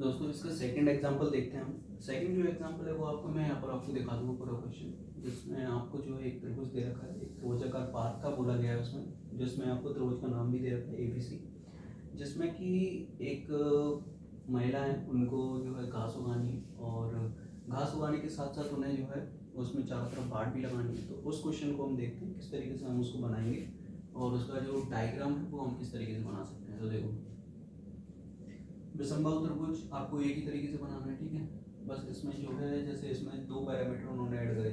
दोस्तों इसका second example देखते हैं हम। सेकंड जो एग्जांपल है वो आपको मैं यहाँ पर आपको दिखा दूंगा पूरा क्वेश्चन, जिसमें आपको जो है एक त्रिभुज दे रखा है, एक त्रिभुजाकार पार्क का बोला गया है उसमें, जिसमें आपको त्रिभुज का नाम भी दे रखा है ABC, जिसमें कि एक महिला है, उनको जो है घास उगानी है, और घास उगाने के साथ साथ उन्हें जो है उसमें चारों तरफ बाट भी लगानी है। तो उस क्वेश्चन को हम देखते हैं किस तरीके से हम उसको बनाएंगे, और उसका जो डायग्राम है वो हम किस तरीके से बना सकते हैं। तो देखो, विषमबाहु त्रिभुज आपको एक ही तरीके से बनाना है, ठीक है। बस इसमें जो है जैसे इसमें दो पैरामीटर उन्होंने ऐड करे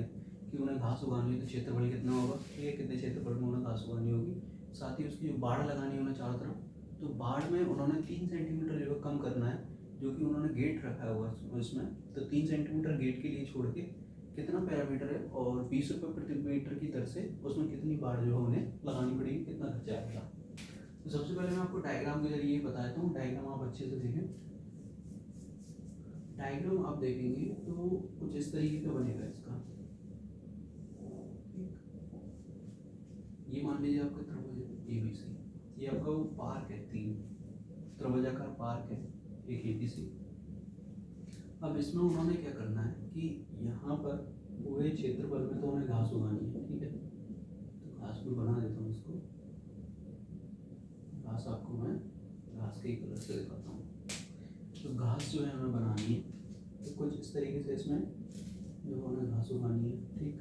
कि उन्हें घास उगानी है तो क्षेत्रफल कितना होगा, ठीक है, कितने क्षेत्रफल में उन्हें घास उगानी होगी, साथ ही उसकी जो बाढ़ लगानी है उन्हें चारों तरफ, तो बाढ़ में उन्होंने 3 सेंटीमीटर जो है कम करना है, जो कि उन्होंने गेट रखा हुआ है उसमें, तो 3 सेंटीमीटर गेट के लिए छोड़ के कितना पैरामीटर है और 20 रुपये प्रति मीटर की दर से उसमें कितनी बाढ़ जो है उन्हें लगानी पड़ेगी, कितना खर्चा आएगा। तो सबसे पहले मैं आपको डायग्राम के जरिए बताता हूँ। डायग्राम आप अच्छे से देखें। डायग्राम आप देखेंगे तो कुछ इस तरीके का बनेगा इसका। ये मान लीजिए आपका त्रिभुज ABC, ये आपका वो पार्क है, 3 त्रिभुजाकार पार्क है, एक ABC। अब इसमें उन्होंने क्या करना है कि यहाँ पर पूरे क्षेत्रफल में तो उन्हें घास उगानी है, ठीक है। तो घास में बना देता हूँ इसको, घास आपको मैं घास के कलर से दिखाता हूँ। तो घास जो है हमें बनानी है, तो कुछ इस तरीके से इसमें जो हमें घास उगानी है, ठीक।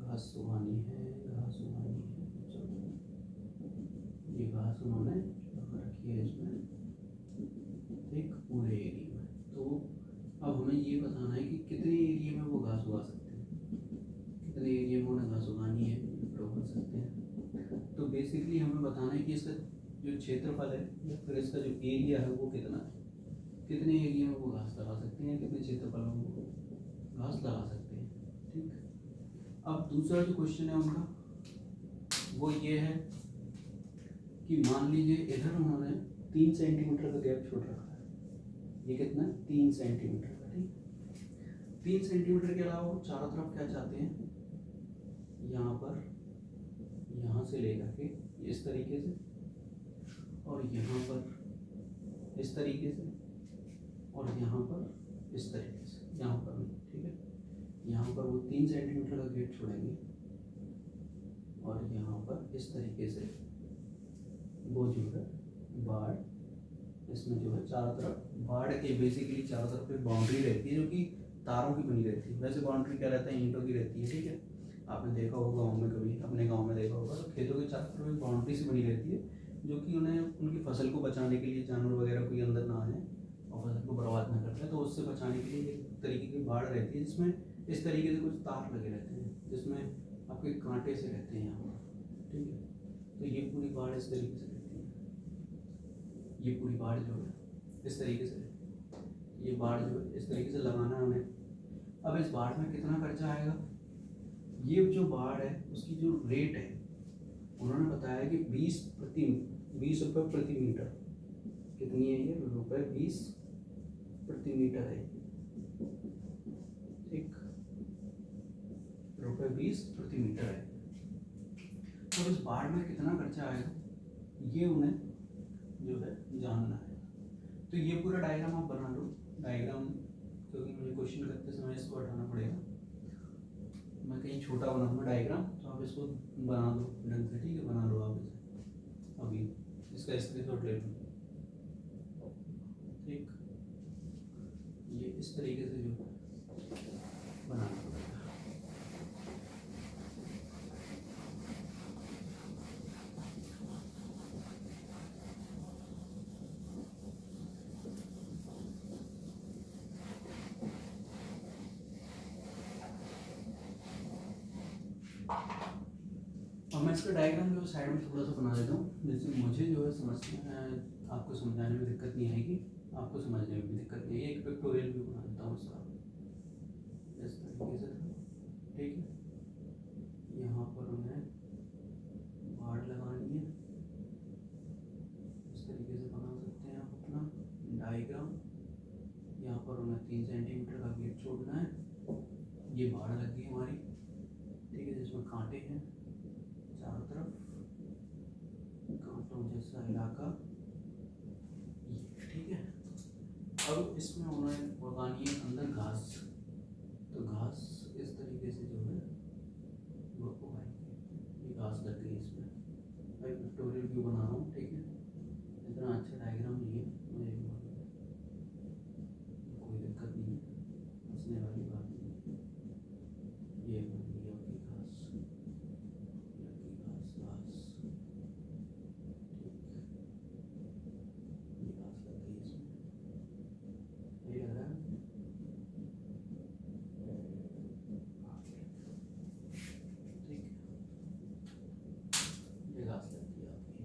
घास उगानी है, घास उगानी है, चलो ये घास उन्होंने रखी है इसमें, ठीक, पूरे एरिया में। तो अब हमें ये बताना है कि कितने एरिया में वो घास उगा सकते हैं, कितने एरिया में उन्हें घास उगानी है और उगा सकते हैं। तो बेसिकली हमें बताना है कि इसका जो क्षेत्रफल है या फिर इसका जो एरिया है वो कितना है, कितने एरिया में वो घास लगा सकते हैं, कितने क्षेत्रफल में वो घास लगा सकते हैं, ठीक। अब दूसरा जो क्वेश्चन है उनका वो ये है कि मान लीजिए इधर उन्होंने 3 सेंटीमीटर का गैप छोड़ रखा है, ये कितना है, 3 सेंटीमीटर का, ठीक। 3 सेंटीमीटर के अलावा वो चारों तरफ क्या चाहते हैं, यहाँ पर, यहाँ से लेकर के इस तरीके से, और यहाँ पर इस तरीके से, और यहाँ पर इस तरीके से, यहाँ पर नहीं, ठीक है। यहाँ पर वो 3 सेंटीमीटर का गेट छोड़ेंगे, और यहाँ पर इस तरीके से वो जो है बाढ़, इसमें जो है चारों तरफ बाढ़ के बेसिकली चारों तरफ एक बाउंड्री रहती है जो कि तारों की बनी रहती है। वैसे बाउंड्री क्या रहता है, ईंटों की रहती है, ठीक है। आपने देखा होगा गाँव में, कभी अपने गाँव में देखा होगा, तो खेतों के चारों तरफ एक बाउंड्री से बनी रहती है, जो कि उन्हें उनकी फसल को बचाने के लिए, जानवर वगैरह कोई अंदर ना आए और फसल को बर्बाद ना करते हैं, तो उससे बचाने के लिए एक तरीके की बाढ़ रहती है, जिसमें इस तरीके से कुछ तार लगे रहते हैं, जिसमें आपके कांटे से रहते हैं यहाँ पर, ठीक है। तो ये पूरी बाढ़ इस तरीके से रहती है, ये पूरी बाढ़ जो है इस तरीके से, ये बाढ़ जो है इस तरीके से लगाना है हमें। अब इस बाढ़ में कितना खर्चा आएगा, ये जो बाढ़ है उसकी जो रेट है उन्होंने बताया कि 20 रुपये प्रति मीटर, कितनी है ये, ₹20 प्रति मीटर है, ठीक, ₹20 प्रति मीटर है। तो इस बाढ़ में कितना खर्चा आएगा ये उन्हें जो है जानना है। तो ये पूरा डायग्राम आप बना लो। डायग्राम क्योंकि मुझे क्वेश्चन करते समय इसको हटाना पड़ेगा, मैं कहीं छोटा बनाऊंगा डायग्राम, तो आप इसको बना दो ढंग से, ठीक है, बना लो आप इसे, अभी इसका स्क्रीनशॉट ले लो, ठीक। ये इस तरीके से जो बनाना पड़ेगा। और मैं इसका डायग्राम जो है साइड में थोड़ा सा बना देता हूँ, जिससे मुझे जो है समझने, आपको समझाने में दिक्कत नहीं आएगी, आपको समझने में भी दिक्कत नहीं है। एक पिक्टोरियल भी बना देता हूँ इसका इस तरीके से, ठीक है। यहाँ पर उन्हें बाढ़ लगानी है, इस तरीके से बना सकते हैं आप अपना डायग्राम। यहाँ पर उन्हें 3 सेंटीमीटर का गेट छोड़ना है, ये बाढ़ लग गई हमारी, ठीक है, जिसमें कांटे हैं, हूँ जैसा इलाका, ठीक है। अब इसमें उन्होंने उगानी है अंदर घास, तो घास इस तरीके से जो है वो उगाएंगे। ये घास लग गई इसमें, भाई पिक्टोरियल व्यू बना रहा हूँ, ठीक है। इतना अच्छा डायग्राम नहीं है मुझे भी मालूम है, कोई दिक्कत नहीं है, हंसने वाली बात नहीं है। ये बन गई आपकी घास, लगी घास, घास, ठीक, ये घास लग गई इसमें, ये लग रहा है, ठीक, ये घास लग गई आपकी।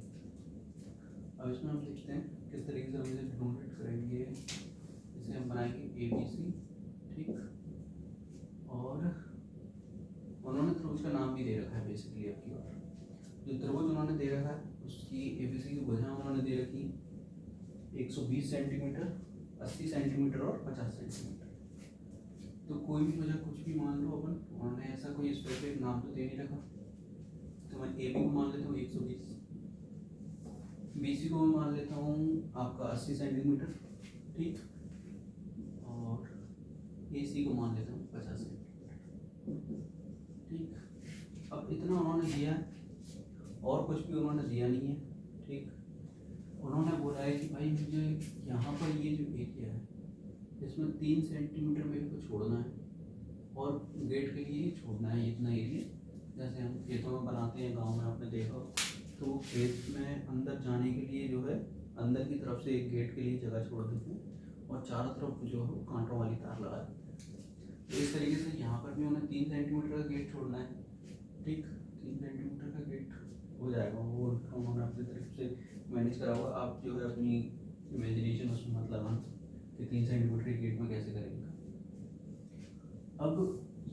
अब इसमें हम देखते हैं किस तरीके से हम इसे डिनोटेट करेंगे। इसे हम बनाएंगे ABC, ठीक। और उन्होंने त्रिभुज का नाम भी दे रखा है बेसिकली आपकी बार, जो त्रिभुज उन्होंने दे रखा है उसकी ABC की भुजा उन्होंने दे रखी 120 सेंटीमीटर, 80 सेंटीमीटर और 50 सेंटीमीटर। तो कोई भी भुजा कुछ भी मान लो अपन, उन्होंने ऐसा कोई स्पेसिफिक नाम तो दे नहीं रखा, तो मैं AB को मान लेता हूँ 120, BC को मैं मान लेता हूँ आपका 80 सेंटीमीटर, ठीक, और AC को मान लेता हूँ 50 सेंटीमीटर, ठीक। अब इतना उन्होंने दिया है और कुछ भी उन्होंने दिया नहीं है, ठीक। उन्होंने बोला है कि भाई मुझे यहाँ पर ये जो एरिया है इसमें 3 सेंटीमीटर मेरे को छोड़ना है और गेट के लिए छोड़ना है इतना एरिया। जैसे हम खेतों में बनाते हैं, गांव में आपने देखा हो, तो खेत में अंदर जाने के लिए जो है अंदर की तरफ से एक गेट के लिए जगह छोड़ देते हैं और चारों तरफ जो है वो कांटों वाली तार लगा देते हैं। तो इस तरीके से यहाँ पर भी उन्हें 3 सेंटीमीटर का गेट छोड़ना है, ठीक। 3 सेंटीमीटर का गेट हो जाएगा, वो उन्होंने अपनी तरफ से मैनेज करा हुआ। आप जो है अपनी इमेजिनेशन उसमें मत लगाना कि 3 सेंटीमीटर के गेट में कैसे करेंगे। अब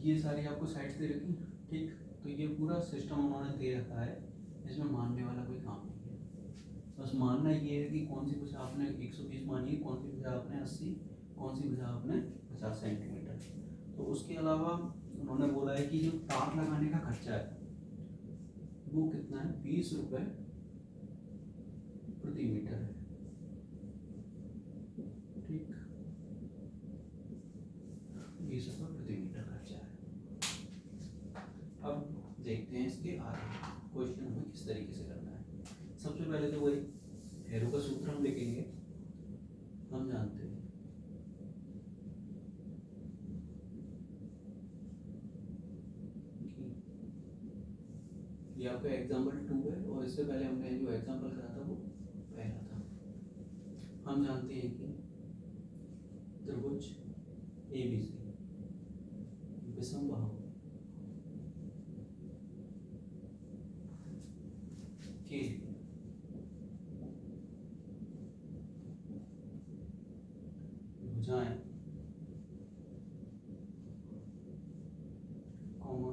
ये सारी आपको साइड्स दे रखी, ठीक। तो ये पूरा सिस्टम उन्होंने दे रखा है, इसमें मानने वाला कोई काम नहीं है। बस मानना ये है कि कौन सी भुजा आपने 120 मानी है, कौन सी भुजा आपने 80, कौन सी भुजा आपने 50 सेंटीमीटर। तो उसके अलावा उन्होंने बोला है कि जो तार लगाने का खर्चा है वो कितना है, 20 रुपये प्रति मीटर है, ठीक, 20 रुपये प्रति मीटर खर्चा है। अब देखते हैं इसके आगे क्वेश्चन हमें किस तरीके से करना है। सबसे पहले तो वही हेरो का सूत्र हम लिखेंगे। हम जानते हैं ये आपका एग्जाम्पल 2 है और इससे पहले हमने जो एग्जाम्पल करा था वो पहला था। हम जानते हैं कि त्रिभुज ABC विषमबाहु के भुजाएं कॉमा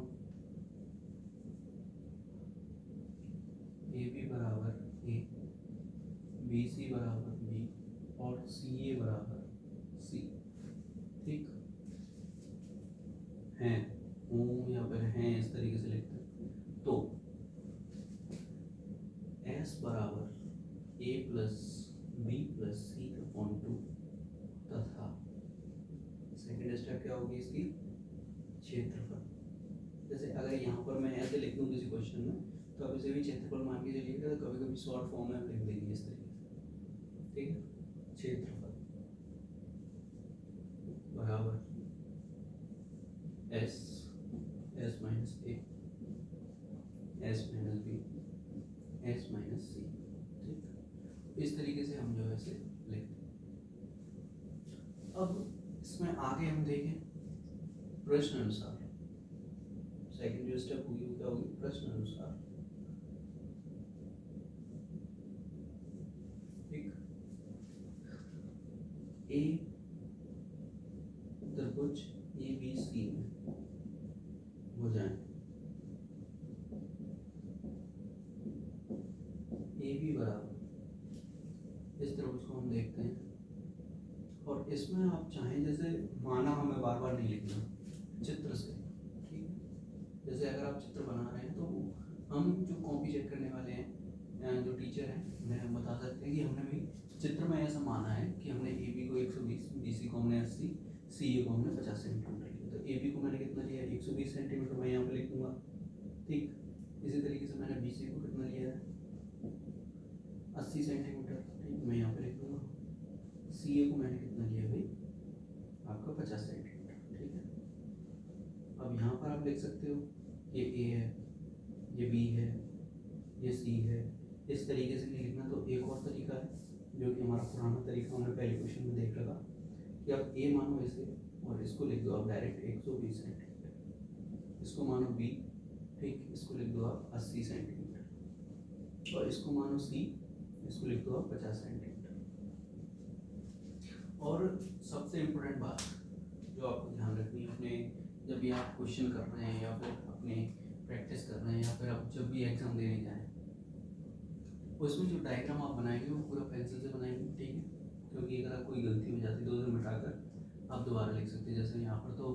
AB बराबर A, BC बराबर B और CA बराबर C, ठीक हैं, हूँ या फिर हैं इस तरीके से लिखते हैं। तो S बराबर A plus B plus C upon 2 तथा सेकेंड स्टेप क्या होगी इसकी, क्षेत्रफल। जैसे अगर यहाँ पर मैं ऐसे लिख दूँ किसी क्वेश्चन में तो आप इसे भी क्षेत्रफल मान के चलिएगा, तो कभी कभी शॉर्ट फॉर्म में लिख देंगे इस तरीके से, ठीक है। क्षेत्रफल बराबर S minus A, S minus B, S minus C, ठीक। इस तरीके से हम जो है इसे लिखते हैं। अब इसमें आगे हम देखें प्रश्न अनुसार, सेकंड जो स्टेप होगी वो क्या होगी, प्रश्न अनुसार, ठीक। A त्रिभुज ABC में भुजाएं AB बराबर, इस त्रिभुज को हम देखते हैं और इसमें आप चाहें जैसे माना हमें बार बार नहीं लिखना, चित्र से, ठीक है। जैसे अगर आप चित्र बना रहे हैं तो हम जो कॉपी चेक करने वाले हैं जो टीचर हैं उन्हें बता सकते हैं कि हमने भी चित्र में ऐसा माना है कि हमने ए बी को 120, बी सी को हमने 80, सी ए को हमने 50 सेंटीमीटर लिया। तो ए बी को मैंने कितना लिया 120 सेंटीमीटर, मैं यहाँ पे लिख दूँगा। ठीक, इसी तरीके से मैंने बी सी को कितना लिया है 80 सेंटीमीटर, ठीक, मैं यहाँ पे लिख दूँगा। सी ए को मैंने कितना लिया भाई आपका 50 सेंटीमीटर, ठीक है। अब यहाँ पर आप लिख सकते हो ये ए है, ये बी है, ये सी है। इस तरीके से नहीं लिखना तो एक और तरीका है जो कि हमारा पुराना तरीका हमने पहले क्वेश्चन में देख लगा कि आप ए मानो इसे और इसको लिख दो आप डायरेक्ट 120 सेंटीमीटर, इसको मानो बी, ठीक, इसको लिख दो आप 80 सेंटीमीटर, और इसको मानो सी, इसको लिख दो आप 50 सेंटीमीटर। और सबसे इम्पोर्टेंट बात जो आपको ध्यान रखनी है अपने जब भी आप क्वेश्चन कर रहे हैं या फिर अपने प्रैक्टिस कर रहे हैं या फिर आप जब भी एग्ज़ाम देने जाएँ, उसमें जो डायग्राम आप बनाएंगे वो पूरा पेंसिल से बनाएंगे, ठीक है, क्योंकि अगर कोई गलती हो जाती है तो उसे मिटाकर आप दोबारा लिख सकते हैं। जैसे यहाँ पर तो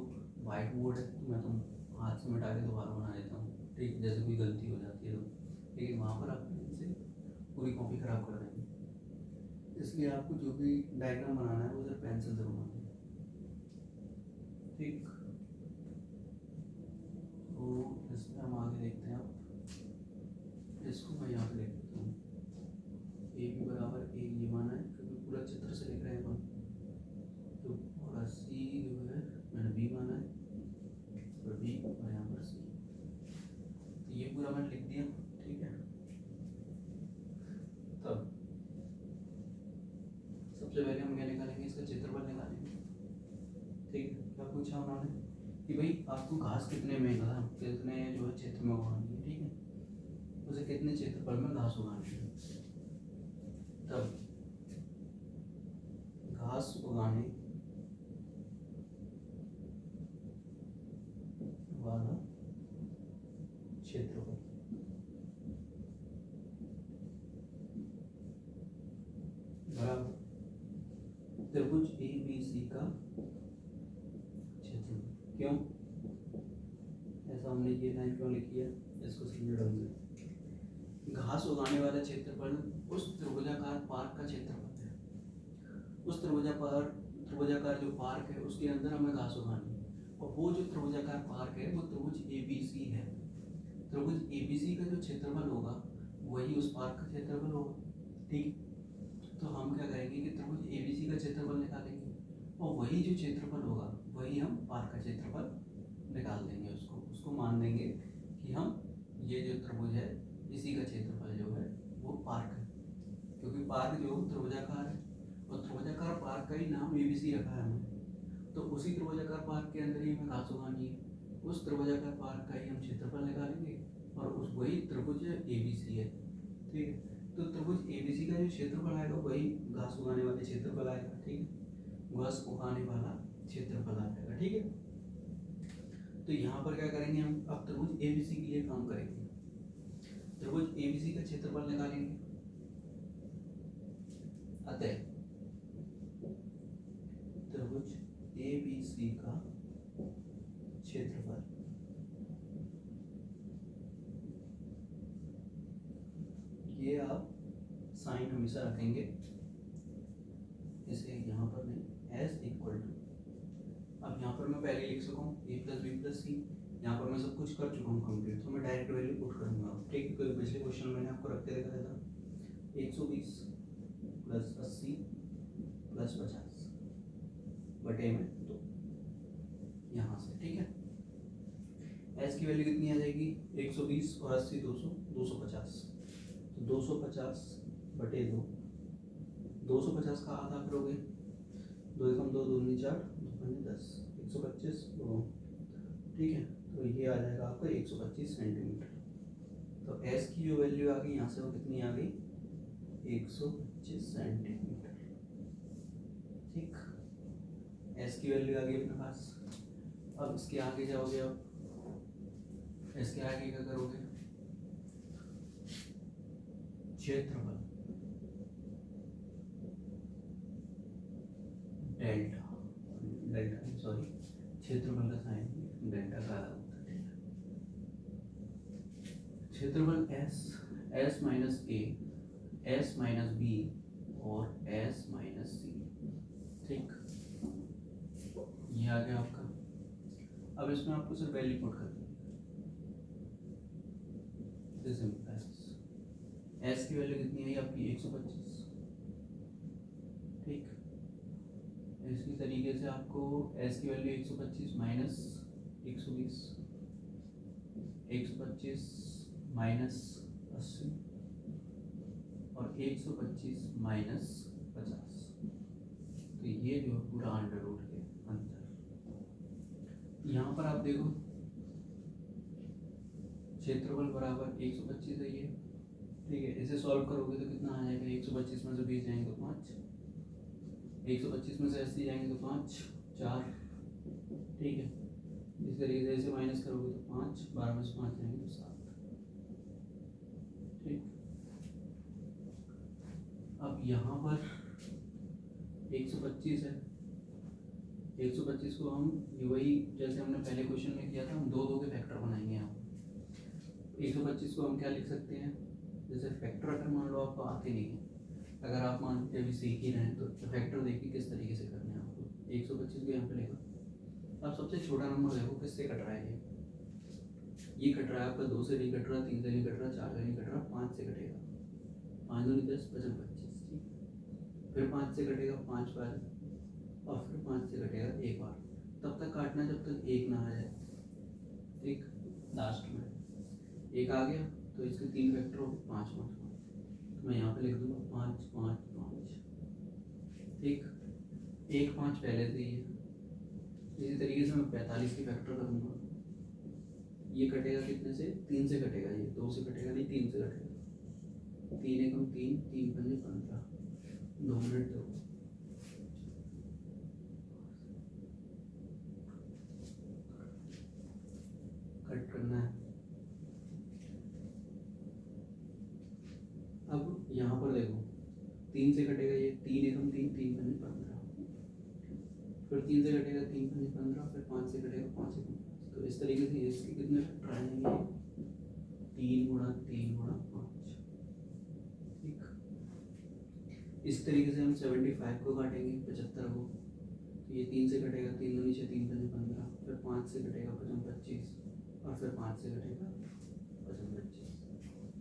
वाइट बोर्ड है तो मैं तो हाथ से मिटा के दोबारा बना देता हूँ, ठीक, जैसे कोई गलती हो जाती है तो, लेकिन वहाँ पर आप इसे पूरी कॉपी ख़राब कर देंगे, इसलिए आपको जो भी डायग्राम बनाना है वो सिर्फ पेंसिल से बनाना है, ठीक। तो इसमें हम आगे देखते हैं, आप इसको मैं यहाँ पे लिख देता हूँ ए बी बराबर ए, ये माना है क्योंकि पूरा चित्र से लिख रहे हैं हम, तो और सी जो है मैंने बी माना है और बी और यहाँ पर सी, तो ये पूरा मैंने लिख दिया, ठीक है। तब सबसे पहले हम क्या निकालेंगे, इसका क्षेत्रफल निकालेंगे, ठीक है। क्या पूछा उन्होंने कि भाई आपको घास कितने में कितने जो है क्षेत्र में उगानी है, ठीक है, उसे कितने क्षेत्रफल में घास उगानी है। तब घास उगाने वाला क्षेत्रफल बराबर त्रिभुज ए बी सी का क्षेत्रफल। क्यों ऐसा हमने ये लाइन क्यों लिखी है, इसको समझो ढंग से। घास उगाने वाला क्षेत्रफल उस त्रिभुजाकार पार्क का क्षेत्रफल है। उस त्रिभुजाकार जो पार्क है उसके अंदर हमें घास उगानी है, और वो जो त्रिभुजाकार पार्क है वो त्रिभुज ABC है। त्रिभुज ABC का जो क्षेत्रफल होगा वही उस पार्क का क्षेत्रफल होगा, ठीक। तो हम क्या करेंगे कि त्रिभुज ABC का क्षेत्रफल निकालेंगे और वही जो क्षेत्रफल होगा वही हम पार्क का क्षेत्रफल निकाल देंगे, उसको मान देंगे कि हम ये जो त्रिभुज है इसी का क्षेत्रफल जो है वो पार्क है, क्योंकि पार्क जो त्रिभुजाकार है और त्रिभुजाकार पार्क का ही नाम ABC रखा है हमने, तो उसी त्रिभुजाकार पार्क के अंदर ही हमें घास उगानी है, उस त्रिभुजाकार पार्क का ही हम क्षेत्रफल निकालेंगे और उस वही त्रिभुज ABC है, ठीक है। तो त्रिभुज ABC का जो क्षेत्रफल आएगा वही घास उगाने वाले क्षेत्रफल आएगा, ठीक है, घास उगाने वाला क्षेत्रफल आएगा, ठीक है। तो यहाँ पर क्या करेंगे हम, अब त्रिभुज ABC के लिए काम करेंगे, त्रिभुज ABC का क्षेत्रफल निकालेंगे। अतः त्रिभुज ABC का क्षेत्रफल ये आप साइन हमेशा रखेंगे, इसे यहाँ पर नहीं एज इक्वल टू, अब यहाँ पर मैं पहले लिख सकूँ a प्लस बी प्लस सी, यहाँ पर मैं सब कुछ कर चुका हूँ कंप्लीट, तो मैं डायरेक्ट वैल्यू पुट करूँगा, ठीक है। कोई पिछले क्वेश्चन में मैंने आपको रख के दिखाया था 120 प्लस 80 प्लस 50 बटे में 2, यहाँ से, ठीक है। एस की वैल्यू कितनी आ जाएगी 120 और 80 200 250, तो 250 बटे 2, 250 का आधा करोगे 2 एकम 2 दूनी 4 2 10 125 2, ठीक है। तो ये आ जाएगा आपका 125 सेंटीमीटर। तो एस की जो वैल्यू आ गई यहाँ से वो कितनी आ गई 125 सेंटीमीटर, ठीक। एस की वैल्यू आ गई अपने पास। अब इसके आगे जाओगे, अब इसके आगे क्या करोगे, क्षेत्रफल डेल्टा सॉरी क्षेत्रफल का साइन डेल्टा का अलग होता है, क्षेत्रफल एस एस माइनस ए, एस माइनस बी और एस माइनस सी। ठीक, ये आ गया आपका। अब इसमें आपको सिर्फ वैल्यू पुट करनी है। एस की वैल्यू कितनी आई आपकी 125। ठीक, इसी तरीके से आपको एस की वैल्यू 125 माइनस 120, 125 माइनस 80 और 125 माइनस 50। तो ये जो पूरा अंडर रूट के अंदर, यहाँ पर आप देखो क्षेत्रफल बराबर 125 है ये। ठीक है, इसे सॉल्व करोगे तो कितना आ जाएगा, 125 में से 20 जाएंगे तो 5, 125 में से 80 जाएंगे तो 5, 4। ठीक है, इस तरीके से इसे माइनस करोगे तो 5, 12 में से 5 जाएंगे तो 7। ठीक, अब यहाँ पर 125 है, 125 को हम वही जैसे हमने पहले क्वेश्चन में किया था, हम दो के फैक्टर बनाएंगे। यहाँ 125 को हम क्या लिख सकते हैं, जैसे फैक्टर अगर मान लो आपको आते नहीं है, अगर आप मान के अभी सीख ही रहे हैं तो फैक्टर देखिए किस तरीके से करने हैं आपको। 125 को यहाँ पे लिखा। अब सबसे छोटा नंबर देखो किससे कट रहा है, ये कट रहा है आपका 2 से नहीं कट रहा, 3 से नहीं कट रहा, 4 से नहीं कट रहा, 5 से कटेगा। 5 दूनी 10, 25 25। ठीक, फिर 5 से कटेगा 5 बार, और फिर 5 से कटेगा एक बार। तब तक काटना जब तक एक ना आ जाए। ठीक, लास्ट में एक आ गया तो इसके 3 फैक्टर हो गए, 5 5 5। तो मैं यहाँ पे लिख दूंगा 5 5 5। ठीक, 1 5 पहले से ही है। इसी तरीके से मैं 45 की फैक्टर करूँगा। ये कटेगा कितने से, 3 से कटेगा, ये 2 से कटेगा नहीं, 3 से कटेगा। 3 एकम 3, 3 पंजे 15। 2 मिनट दो, कट करना है। अब यहाँ पर देखो 3 से कटेगा ये, 3 एकम 3, 3 पंजे 15। फिर 3 से कटेगा 3 पंजे 15, फिर 5 से कटेगा 5 एकम 5। तो इस तरीके से इसके कितने फैक्टर आएंगे, 3 गुणा 3 गुणा 5। ठीक, इस तरीके से हम 75 को काटेंगे, 75 को। तो ये 3 से कटेगा, 3 दूनी 6, 3 पंजे 15, फिर 5 से कटेगा 5 25, और फिर 5 से कटेगा 5 25।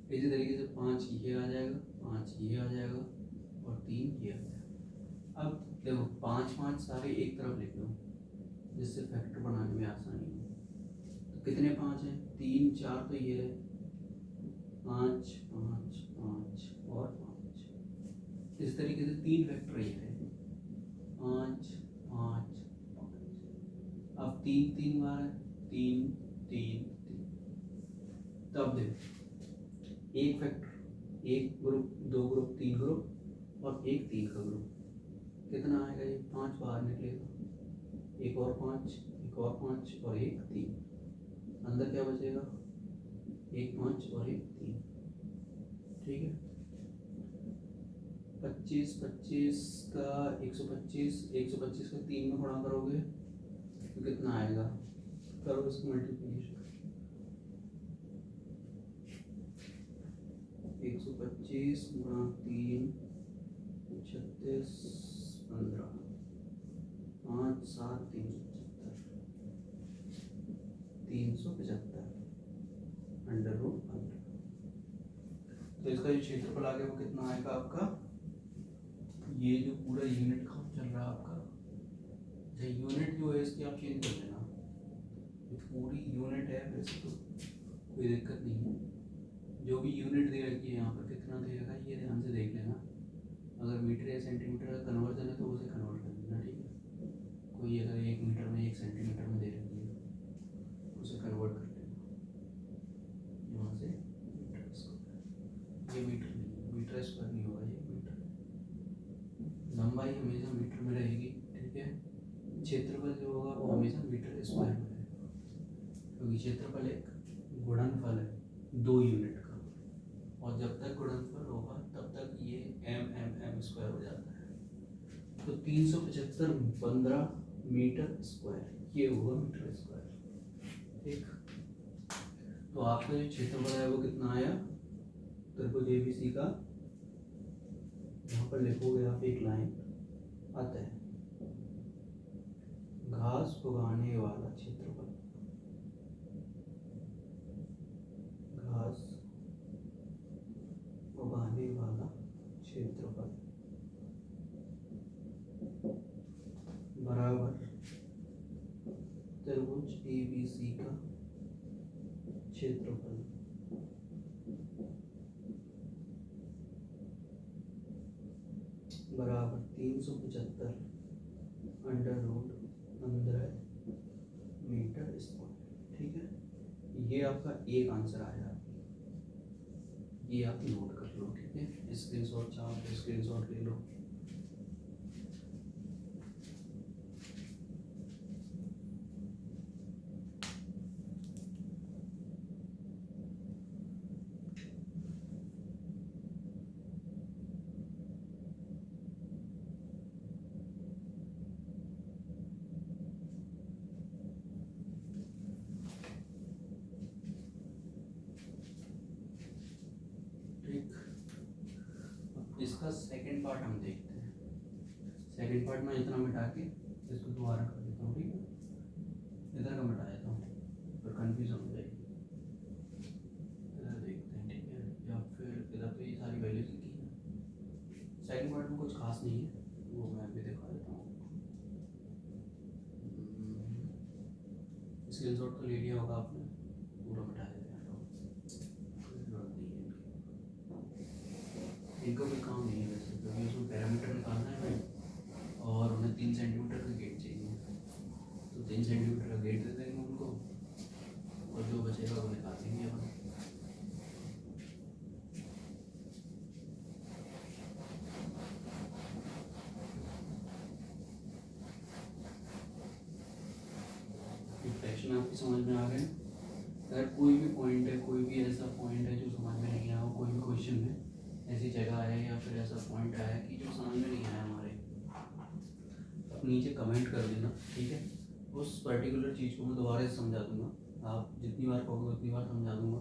इसी तरीके से 5 ये आ जाएगा, 5 ये आ जाएगा, और 3 ये आ जाएगा। अब देखो 5 5 सारे एक तरफ लिख लो, जिससे फैक्टर बनाने में आसानी हो। तो कितने 5 हैं, 3 4 तो ये है, 5 5 5 और 5। इस तरीके से 3 फैक्टर ये है, 5 5 5। अब 3 3 बार है, 3 3 3। तब देखो एक फैक्टर, एक ग्रुप, 2 ग्रुप, 3 ग्रुप, और एक 3 का ग्रुप। कितना आएगा, ये 5 बाहर निकलेगा, एक और 5, एक और 5 और एक 3। अंदर क्या बचेगा, एक 5 और एक 3। ठीक है, 25 25 का 125, 125 का 3 में गुणा करोगे तो कितना आएगा, करो इसको मल्टीप्लिकेशन। 125 गुणा 3, 36 15, 5 7 375 अंडर रूट 15। तो इसका जो क्षेत्रफल आ गया वो कितना आएगा आपका, ये जो पूरा यूनिट का चल रहा है आपका, यूनिट जो है इसकी आप चेंज कर लेना। पूरी यूनिट है वैसे तो कोई दिक्कत नहीं है, जो भी यूनिट दे रखी है यहाँ पर कितना देगा ये ध्यान से देख लेना। अगर मीटर या सेंटीमीटर का कन्वर्जन है तो उसे कन्वर्ट कर लेना। ठीक है, कोई अगर 1 मीटर में 1 सेंटीमीटर में दे रखी है उसे कन्वर्ट कर लेना यहाँ से मीटर स्क्वायर। ये मीटर नहीं, मीटर स्क्वायर नहीं होगा, ये मीटर। लंबाई हमेशा मीटर में रहेगी। ठीक है, क्षेत्रफल जो होगा वो हमेशा मीटर स्क्वायर में रहेगा, क्योंकि क्षेत्रफल एक गुणनफल है 2 यूनिट का, और जब तक गुणनफल होगा तब तक ये m स्क्वायर हो जाता है। तो 375 15 मीटर स्क्वायर ये होगा मीटर स्क्वायर। ठीक, तो आपका जो क्षेत्रफल है वो कितना आया, त्रिभुज एबीसी का यहाँ पर लिखोगे आप एक लाइन, अतः घास उगाने वाला क्षेत्रफल, घास उगाने वाला क्षेत्रफल बराबर त्रिभुज एबीसी का क्षेत्रफल बराबर 375 अंडर रूट 15 मीटर स्क्वायर। ठीक है, ये आपका एक आंसर आया, ये आप नोट कर लो। ठीक है, स्क्रीनशॉट चाहो तो स्क्रीनशॉट ले लो। इसका सेकंड पार्ट हम देखते हैं। सेकंड पार्ट में इतना मिटा के इसको दोबारा कर देता हूँ। ठीक है, इधर का मिटा देता हूँ, फिर कंफ्यूजन हो जाएगी। इधर देखते हैं, ठीक है, या फिर इधर तो ये सारी वैल्यूज लिखी है। सेकंड पार्ट में कुछ खास नहीं है, वो मैं भी दिखा देता हूँ। स्क्रीनशॉट तो ले लिया होगा आपने, पूरा मिटा देते हैं। इनका कोई काम नहीं है वैसे, क्योंकि उसमें पैरामीटर निकालना है और उन्हें 3 सेंटीमीटर का गेट चाहिए, तो 3 सेंटीमीटर का गेट दे देंगे उनको और जो बचेगा वो निकाल देंगे अपन। फ्रैक्शन आपकी समझ में आ गए। अगर कोई भी पॉइंट है, कोई भी ऐसा पॉइंट है जो समझ में नहीं आया हो, कोई भी क्वेश्चन में ऐसी जगह है या फिर ऐसा पॉइंट आया कि जो समझ में नहीं आया हमारे, आप नीचे कमेंट कर देना। ठीक है, उस पर्टिकुलर चीज़ को मैं दोबारा से समझा दूंगा, आप जितनी बार कहोगे उतनी बार समझा दूंगा।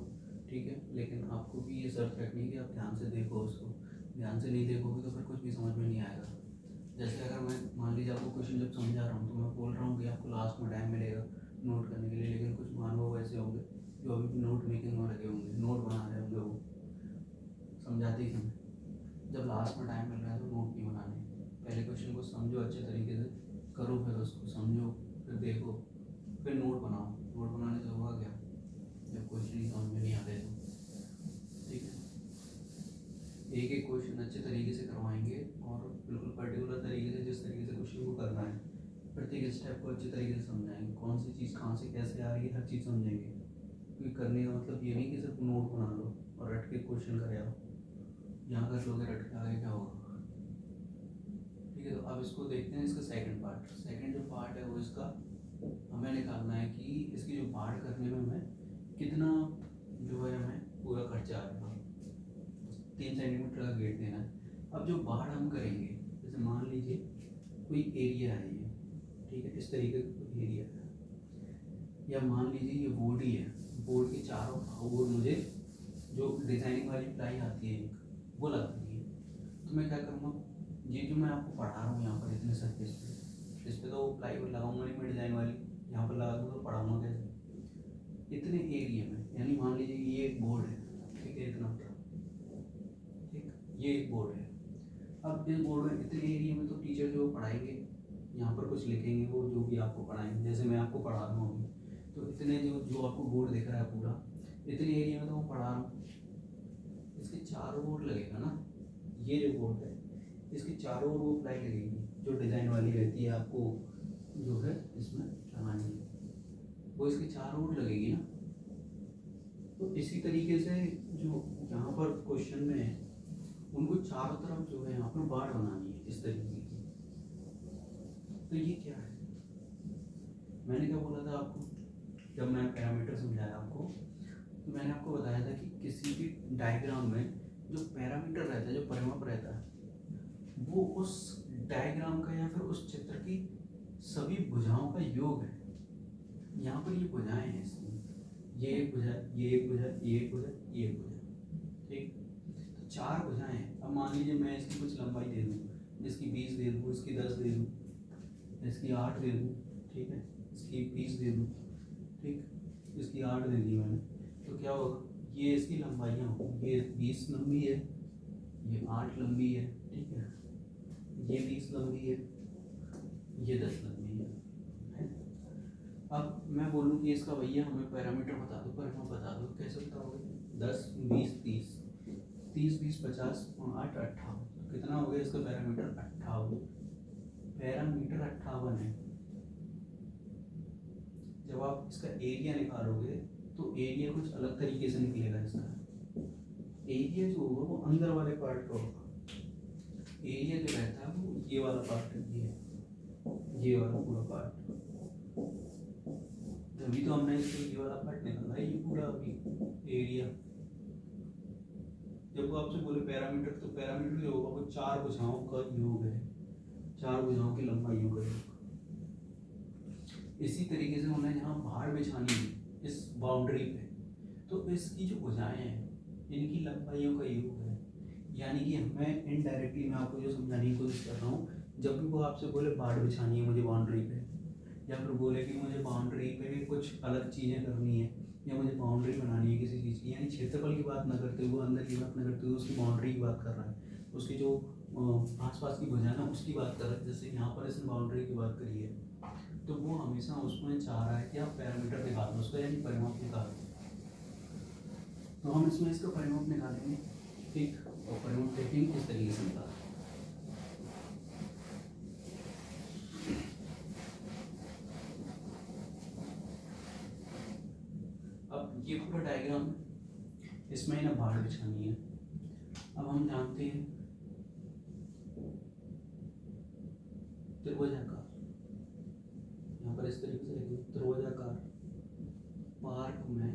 ठीक है, लेकिन आपको भी ये शर्त रखनी है कि आप ध्यान से देखो उसको। ध्यान से नहीं देखोगे तो फिर कुछ भी समझ में नहीं आएगा। जैसे अगर मैं मान लीजिए आपको क्वेश्चन जब समझा रहा हूँ तो मैं बोल रहा हूँ कि आपको लास्ट में टाइम मिलेगा नोट करने के लिए, लेकिन कुछ मानव ऐसे होंगे जो अभी नोट मेकिंग में लगे होंगे, नोट बना रहे होंगे वो समझाते ही समय। जब लास्ट में टाइम मिल रहा है तो नोट नहीं बनाने, पहले क्वेश्चन को समझो अच्छे तरीके से, करो, फिर उसको समझो, फिर देखो, फिर नोट बनाओ। नोट बनाने से होगा क्या, जब क्वेश्चन ही समझ में नहीं आते तो। ठीक है, एक एक क्वेश्चन अच्छे तरीके से करवाएंगे और बिल्कुल पर्टिकुलर तरीके से, जिस तरीके से क्वेश्चन को करना है, प्रत्येक स्टेप को अच्छे तरीके से समझाएंगे, कौन सी चीज़ कहाँ से कैसे आ रही है, हर चीज़ समझेंगे। क्योंकि करने का मतलब ये नहीं कि सिर्फ नोट बना लो और रट के क्वेश्चन करे आओ, यहाँ कर लोगे रट के आगे क्या होगा। ठीक है, तो अब इसको देखते हैं, इसका सेकंड पार्ट। सेकंड जो पार्ट है वो इसका हमें निकालना है कि इसकी जो बाढ़ करने में हमें कितना जो है हमें पूरा खर्चा आएगा। 3 सेंटीमीटर का गेट देना है। अब जो बाढ़ हम करेंगे, जैसे मान लीजिए कोई एरिया है ये, ठीक है, इस तरीके का कोई एरिया है, या मान लीजिए ये बोर्ड ही है, बोर्ड के चारों ओर मुझे जो डिजाइनिंग वाली प्लाई आती है वो लगानी है। तो मैं क्या करूँगा, ये जो मैं आपको पढ़ा रहा हूँ यहाँ पर इतने सरफेस पे, इस पर तो प्लाई लगाऊंगा नहीं मैं डिज़ाइन वाली, यहाँ पर लगा दूँगा तो पढ़ाऊँगा कैसे। इतने एरिया में, यानी मान लीजिए ये एक बोर्ड है, ठीक है, इतना, ठीक, ये एक बोर्ड है। अब इस बोर्ड में इतने एरिया में तो टीचर जो पढ़ाएंगे यहाँ पर कुछ लिखेंगे, वो जो भी आपको पढ़ाएंगे, जैसे मैं आपको पढ़ा रहा हूँ अभी, तो इतने जो आपको बोर्ड दिख रहा है पूरा, इतने एरिया में तो मैं पढ़ा रहा हूँ, इसके चारों ओर लगेगा ना, ये जो बोर्ड है इसके चारों ओर वो प्लाई लगेगी जो डिज़ाइन वाली रहती है, आपको जो है इसमें लगानी है, वो इसके चारों ओर लगेगी ना। तो इसी तरीके से जो यहाँ पर क्वेश्चन में है, उनको चारों तरफ जो है यहाँ पर बाढ़ बनानी है इस तरीके की। तो ये क्या है, मैंने क्या बोला था आपको जब मैं पैरामीटर समझाया आपको, तो मैंने आपको बताया था कि किसी भी डायग्राम में जो पैरामीटर रहता है, जो परिमाप रहता है, वो उस डायग्राम का या फिर उस चित्र की सभी भुजाओं का योग है। यहाँ पर ये भुजाएं हैं इसमें, ये एक भुजा, ये एक भुजा, ये एक भुजा, ये एक भुजा, ठीक। 4 भुजाएं हैं। अब मान लीजिए मैं इसकी कुछ लंबाई दे दूँ, इसकी 20 दे दूँ, इसकी 10 दे दूँ, इसकी 8 दे दूँ, ठीक है, इसकी 20 दे दूँ, ठीक, इसकी 8 दे दी मैंने, तो क्या होगा, ये इसकी लंबाइयाँ होंगी, ये 20 लंबी है, ये 8 लंबी है, ठीक है, ये 20 लंबी है, ये 10 लंबी है। अब मैं बोलूँ कि इसका भैया हमें पैरामीटर बता दो, परिमाप बता दो, कैसे बताओगे, 10 20 30 30 20 50 8 58, कितना हो गया इसका पैरामीटर 58, पैरामीटर 58 है। जब आप इसका एरिया निकालोगे तो एरिया कुछ अलग तरीके से निकलेगा। इसका एरिया जो होगा वो अंदर वाले पार्ट का होगा, एरिया जो रहता है वो ये वाला पार्ट, ये वाला पूरा पार्ट, अभी तो हमने इसको ये वाला पार्ट निकाला है, ये पूरा अभी एरिया। जब वो आपसे बोले पैरामीटर, तो पैरामीटर जो होगा वो 4 भुजाओं का योग है, 4 भुजाओं की लंबाइयों का योग। इसी तरीके से उन्हें जहाँ भार बिछानी है इस बाउंड्री पे, तो इसकी जो भुजाएं हैं इनकी लंबाइयों का योग है। यानी कि मैं इनडायरेक्टली मैं आपको जो समझाने की कोशिश कर रहा हूँ, जब भी वो आपसे बोले भार बिछानी है मुझे बाउंड्री पे, या फिर बोले कि मुझे बाउंड्री पे कुछ अलग चीज़ें करनी है, या मुझे बाउंड्री बनानी है किसी चीज़ की, यानी क्षेत्रफल की बात ना करते हुए, अंदर की बात ना करते हुए, उसकी बाउंड्री की बात कर रहा है, उसकी जो आसपास की भुजाएं है उसकी बात कर रहा है, जैसे यहाँ पर इसने बाउंड्री की बात करी है, तो वो हमेशा उसमें चाह रहा है कि आप पैरामीटर निकाल दो उसका, यानी परिमाप निकाल दो। तो हम इसमें इसका परिमाप निकालेंगे, ठीक, और परिमाप देखेंगे इस तरीके से निकाल। अब ये पूरा डायग्राम, इसमें ना भार बिछानी है। अब हम जानते हैं त्रिभुजाकार, यहाँ पर इस तरीके से लिखेंगे, त्रिभुजाकार पार्क में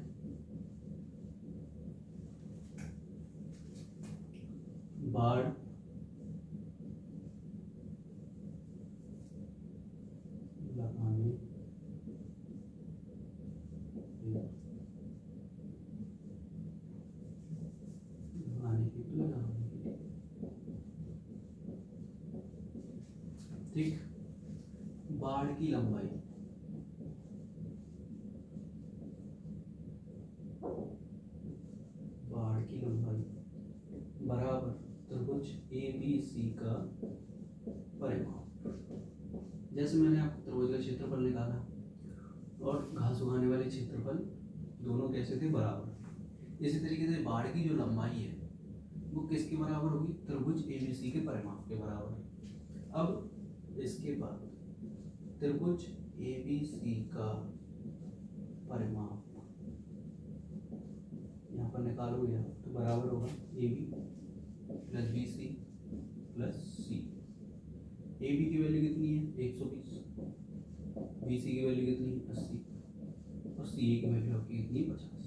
बाढ़ लगाने ठीक, बाढ़ की लंबाई बराबर त्रिभुज ABC का परिमाप। जैसे मैंने आपको त्रिभुज का क्षेत्रफल निकाला और घास उगाने वाले क्षेत्रफल दोनों कैसे थे, बराबर। इसी तरीके से बाढ़ की जो लंबाई है वो किसके बराबर होगी, त्रिभुज ABC के परिमाप के बराबर। अब इसके बाद त्रिभुज ABC का परिमाप यहाँ पर निकालोगे तो बराबर होगा AB plus BC plus C। AB की वैल्यू कितनी है 120, BC की वैल्यू कितनी 80 और CA की वैल्यू आपकी कितनी 50।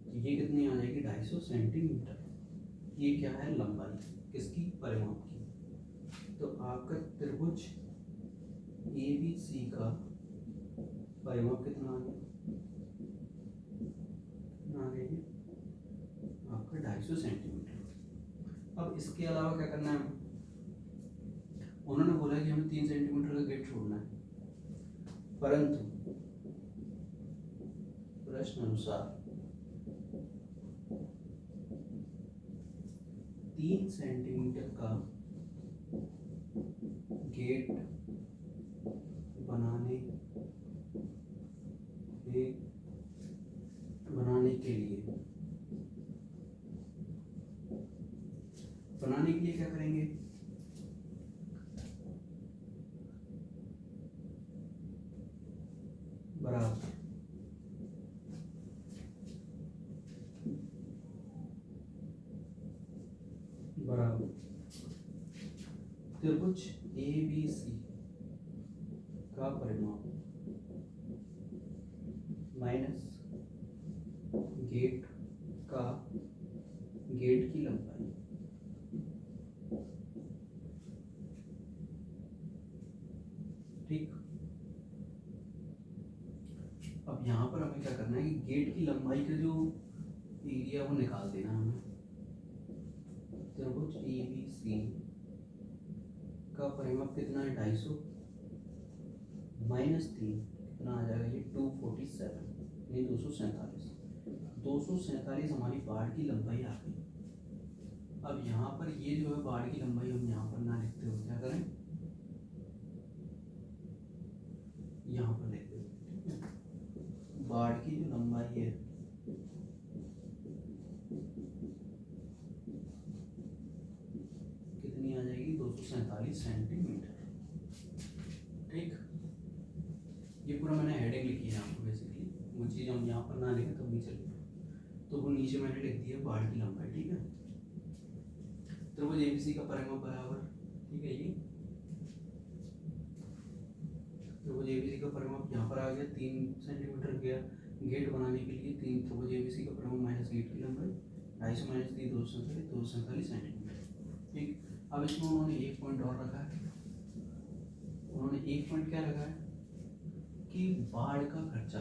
तो ये कितनी आ जाएगी 250 सेंटीमीटर। ये क्या है, लंबाई किसकी, परिमाप की। तो आपका त्रिभुज ABC का परिमाप कितना आ गया, आपका 250 सेंटीमीटर। अब इसके अलावा क्या करना है, उन्होंने बोला कि हमें 3 सेंटीमीटर का गेट छोड़ना है, परंतु प्रश्न अनुसार 3 सेंटीमीटर का गेट बनाने के लिए क्या करेंगे, बराबर त्रिभुज ABC का परिमाप माइनस गेट की लंबाई। ठीक, अब यहाँ पर हमें क्या करना है कि गेट की लंबाई का जो एरिया वो निकाल देना हमें। त्रिभुज ए बी सी का परिमाप कितना है 250 माइनस 3 कितना आ जाएगा ये 247 नहीं 247 हमारी बाढ़ की लंबाई आ गई। अब यहाँ पर ये जो है बाढ़ की लंबाई हम यहाँ पर ना लिखते हुए क्या करें, यहाँ पर लिखते हुए, ठीक है। बाढ़ की जो लंबाई है कितनी आ जाएगी 247 सेंटीमीटर, ठीक। ये पूरा मैंने हेडिंग लिखी है आपको, बेसिकली वो चीज़ हम यहाँ पर ना लिखे तब नहीं चलेगी, तो वो नीचे मैंने लिख दिया बाढ़ की लंबाई, ठीक है। त्रिभुज एबीसी का परिमाप बराबर, ठीक है, ये त्रिभुज एबीसी का परिमाप यहाँ पर आ गया 3 सेंटीमीटर गया गेट बनाने के लिए, 3 त्रिभुज एबीसी का परिमाप माइनस गेट की लंबाई 250 माइनस 3 247 सेंटीमीटर, ठीक। अब इसमें उन्होंने एक पॉइंट और रखा है, उन्होंने एक पॉइंट क्या रखा है कि बाढ़ का खर्चा,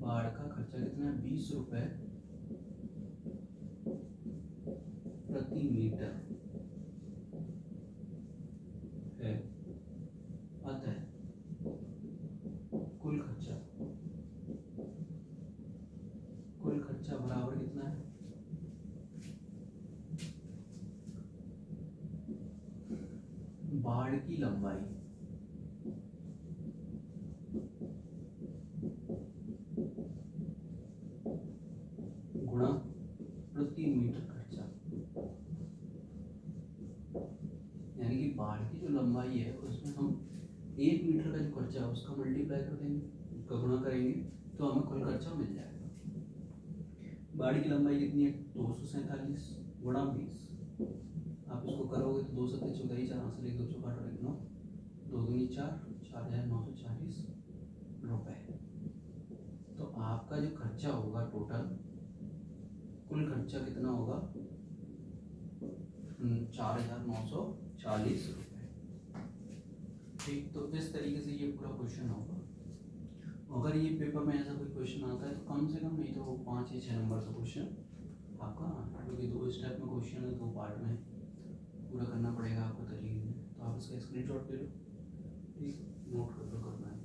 बाढ़ का खर्चा कितना है 20 रुपए प्रति मीटर है। अतः कुल खर्चा बराबर कितना है, बाढ़ की लंबाई गुणा प्रति मीटर खर्चा, यानी कि बाढ़ की जो लंबाई है उसमें हम 1 मीटर का जो खर्चा है उसका मल्टीप्लाई कर देंगे, उसका गुणा करेंगे तो हमें कुल खर्चा मिल जाएगा। बाढ़ की लंबाई कितनी है 247 गुणा 20, आप इसको करोगे तो 2 सत्ते 14 4 हाथ से लेकर 2 चौका 9 2 दूनी 4 4,940 रुपए। तो आपका जो खर्चा होगा टोटल कुल खर्चा कितना होगा 4,940 रुपए, ठीक। तो इस तरीके से ये पूरा क्वेश्चन होगा। अगर ये पेपर में ऐसा कोई क्वेश्चन आता है तो कम से कम नहीं तो 5 या 6 नंबर का क्वेश्चन आपका, क्योंकि 2 स्टेप में क्वेश्चन है, 2 पार्ट में पूरा करना पड़ेगा आपको तरीके से। तो आप इसका स्क्रीनशॉट ले लो, ठीक, नोट कर लो करना है।